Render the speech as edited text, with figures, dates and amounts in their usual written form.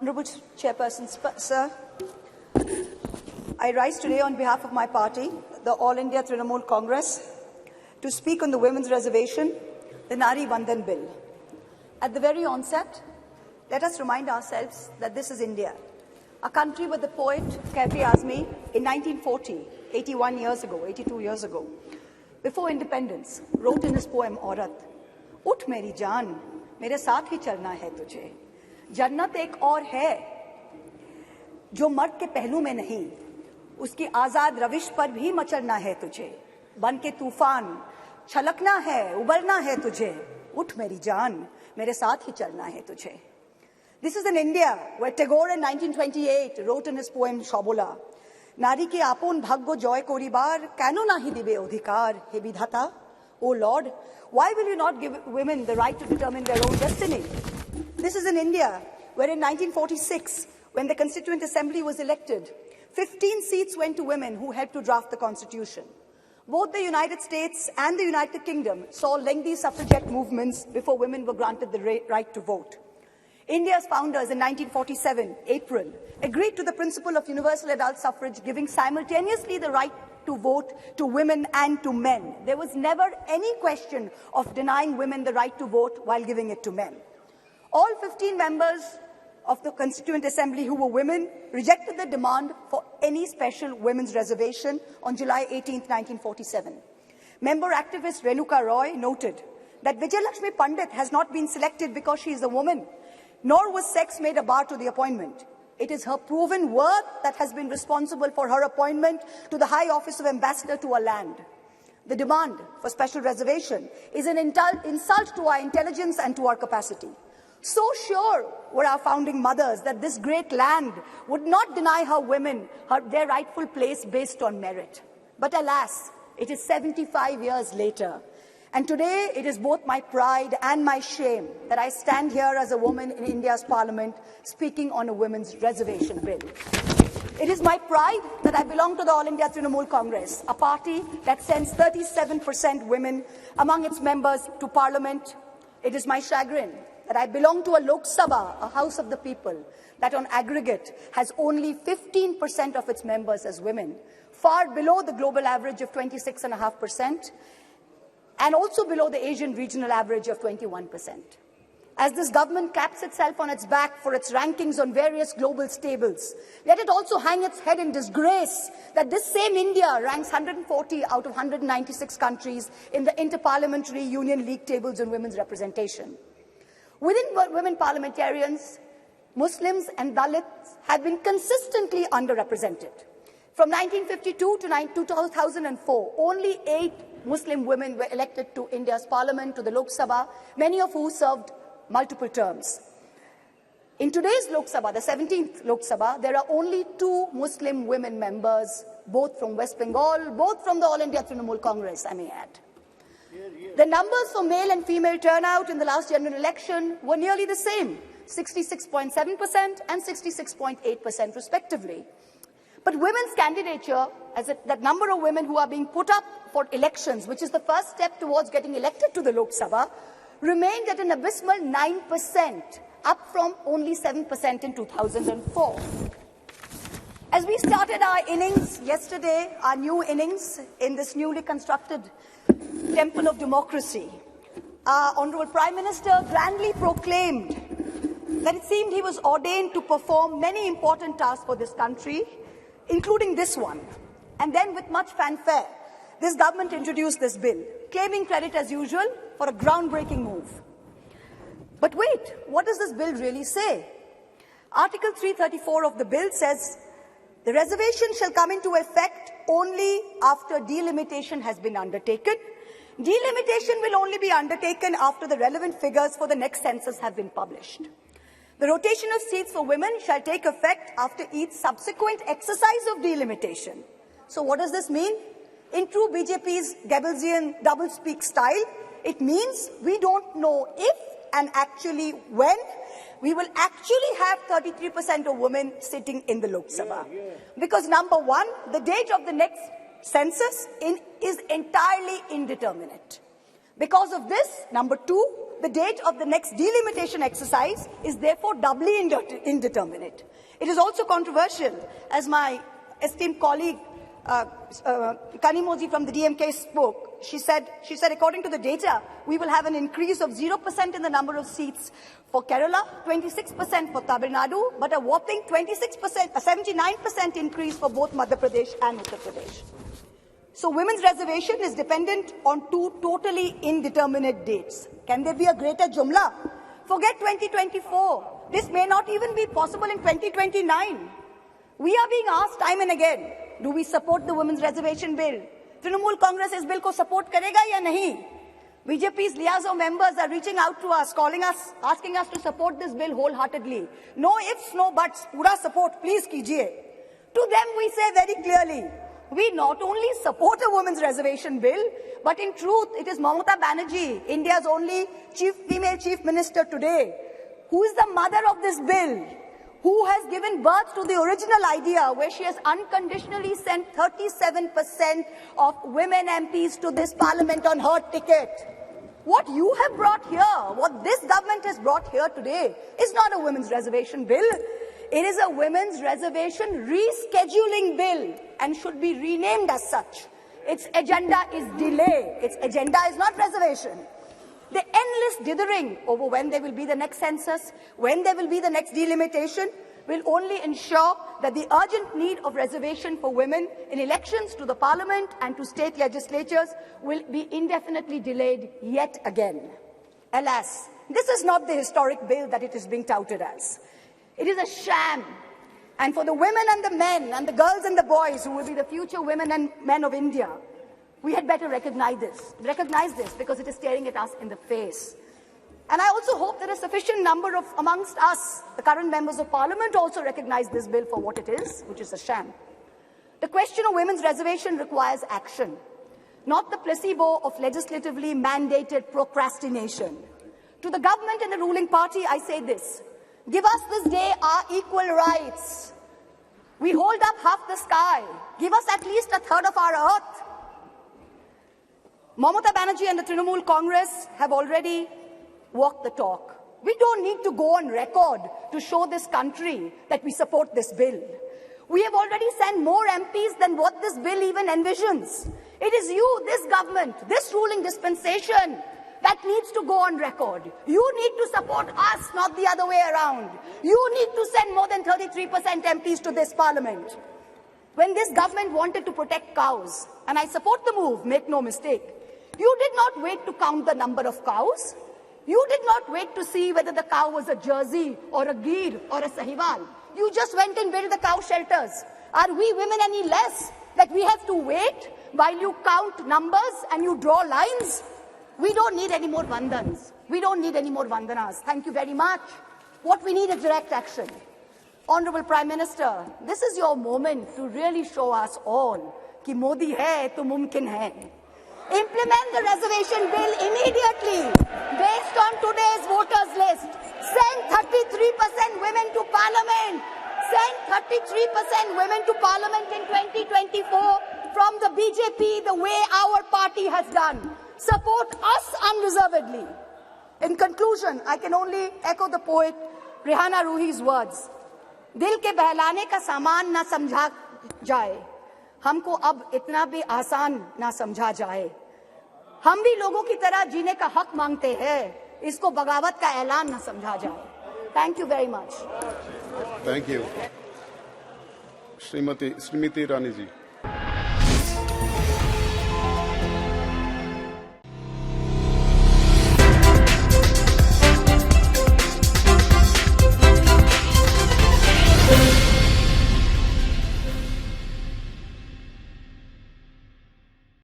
Honourable Chairperson, Sir, I rise today on behalf of my party, the All India Trinamool Congress, to speak on the Women's Reservation, the Nari Bandhan Bill. At the very onset, let us remind ourselves that this is India, a country where the poet Kaifi Azmi, in 1940, 81 years ago, 82 years ago, before independence, wrote in his poem Aurat, "Ut meri jaan, mere saath hi chalna hai tujhe. जन्नत एक और है जो मर्द के पहलू में नहीं, उसकी आजाद रविश पर भी मचलना है तुझे, बन के तूफान छलकना है, उबलना है तुझे, उठ मेरी जान, मेरे साथ ही चलना है तुझे." This is in India, where Tagore in 1928 wrote in his poem Shobola, "Nari ke apon bhagyo joy koribar, keno nahi dibe odhikar, he bidhata? O Lord, why will you not give women the right to determine their own destiny?" This is in India, where in 1946, when the Constituent Assembly was elected, 15 seats went to women who helped to draft the Constitution. Both the United States and the United Kingdom saw lengthy suffragette movements before women were granted the right to vote. India's founders in 1947, April, agreed to the principle of universal adult suffrage, giving simultaneously the right to vote to women and to men. There was never any question of denying women the right to vote while giving it to men. All 15 members of the Constituent Assembly who were women rejected the demand for any special women's reservation on July 18, 1947. Member activist Renuka Roy noted that Vijayalakshmi Pandit has not been selected because she is a woman, nor was sex made a bar to the appointment. It is her proven worth that has been responsible for her appointment to the high office of ambassador to our land. The demand for special reservation is an insult to our intelligence and to our capacity. So sure were our founding mothers that this great land would not deny her women their rightful place based on merit. But alas, it is 75 years later. And today it is both my pride and my shame that I stand here as a woman in India's parliament speaking on a women's reservation bill. It is my pride that I belong to the All India Trinamool Congress, a party that sends 37% women among its members to parliament. It is my chagrin that I belong to a Lok Sabha, a house of the people, that on aggregate has only 15% of its members as women, far below the global average of 26.5%, and also below the Asian regional average of 21%. As this government claps itself on its back for its rankings on various global tables, let it also hang its head in disgrace that this same India ranks 140 out of 196 countries in the Interparliamentary Union League tables on women's representation. Within women parliamentarians, Muslims and Dalits have been consistently underrepresented. From 1952 to 2004, only 8 Muslim women were elected to India's parliament, to the Lok Sabha, many of whom served multiple terms. In today's Lok Sabha, the 17th Lok Sabha, there are only 2 Muslim women members, both from West Bengal, both from the All India Trinamool Congress, I may add. The numbers for male and female turnout in the last general election were nearly the same, 66.7% and 66.8% respectively. But women's candidature, that number of women who are being put up for elections, which is the first step towards getting elected to the Lok Sabha, remained at an abysmal 9%, up from only 7% in 2004. As we started our innings yesterday, our new innings in this newly constructed temple of democracy, our Honourable Prime Minister grandly proclaimed that it seemed he was ordained to perform many important tasks for this country, including this one. And then with much fanfare, this government introduced this bill, claiming credit as usual for a groundbreaking move. But wait, what does this bill really say? Article 334 of the bill says, "The reservation shall come into effect only after delimitation has been undertaken. Delimitation will only be undertaken after the relevant figures for the next census have been published. The rotation of seats for women shall take effect after each subsequent exercise of delimitation." So what does this mean? In true BJP's Goebbelsian doublespeak style, it means we don't know if and actually when we will actually have 33% of women sitting in the Lok Sabha. Because number one, the date of the next census is entirely indeterminate. Because of this, number two, the date of the next delimitation exercise is therefore doubly indeterminate. It is also controversial, as my esteemed colleague Kanimoji from the DMK spoke. She said, according to the data, we will have an increase of 0% in the number of seats for Kerala, 26% for Tamil Nadu, but a whopping 79% increase for both Madhya Pradesh and Uttar Pradesh. So women's reservation is dependent on two totally indeterminate dates. Can there be a greater jumla? Forget 2024. This may not even be possible in 2029. We are being asked time and again, do we support the women's reservation bill? Trinamool Congress is bill ko support karega ya nahi? BJP's liaison members are reaching out to us, calling us, asking us to support this bill wholeheartedly. No ifs, no buts, pura support, please kijiye. To them we say very clearly, we not only support a women's reservation bill, but in truth it is Mamata Banerjee, India's only female chief minister today, who is the mother of this bill, who has given birth to the original idea where she has unconditionally sent 37% of women MPs to this parliament on her ticket. What you have brought here, what this government has brought here today, is not a women's reservation bill. It is a women's reservation rescheduling bill and should be renamed as such. Its agenda is delay. Its agenda is not reservation. The endless dithering over when there will be the next census, when there will be the next delimitation, will only ensure that the urgent need of reservation for women in elections to the parliament and to state legislatures will be indefinitely delayed yet again. Alas, this is not the historic bill that it is being touted as. It is a sham. And for the women and the men and the girls and the boys who will be the future women and men of India, we had better recognize this because it is staring at us in the face. And I also hope that a sufficient number of amongst us, the current members of parliament, also recognize this bill for what it is, which is a sham. The question of women's reservation requires action, not the placebo of legislatively mandated procrastination. To the government and the ruling party, I say this: give us this day our equal rights. We hold up half the sky. Give us at least a third of our earth. Mamata Banerjee and the Trinamool Congress have already walked the talk. We don't need to go on record to show this country that we support this bill. We have already sent more MPs than what this bill even envisions. It is you, this government, this ruling dispensation that needs to go on record. You need to support us, not the other way around. You need to send more than 33% MPs to this parliament. When this government wanted to protect cows, and I support the move, make no mistake, you did not wait to count the number of cows. You did not wait to see whether the cow was a Jersey or a Gir or a Sahiwal. You just went and built the cow shelters. Are we women any less that we have to wait while you count numbers and you draw lines? We don't need any more vandans. We don't need any more vandanas. Thank you very much. What we need is direct action. Honorable Prime Minister, this is your moment to really show us all कि मोदी है तो मुमकिन है. Implement the reservation bill immediately based on today's voters list. Send 33% women to parliament. Send 33% women to parliament in 2024 from the BJP the way our party has done. Support us unreservedly. In conclusion, I can only echo the poet Rihanna Ruhi's words. दिल के बहलाने का सामान ना समझा जाए, हमको अब इतना भी आसान ना समझा जाए. हम भी लोगों की तरह जीने का हक मांगते हैं, इसको बगावत का ऐलान ना समझा जाए. Thank you very much. Thank you. Srimati Irani ji.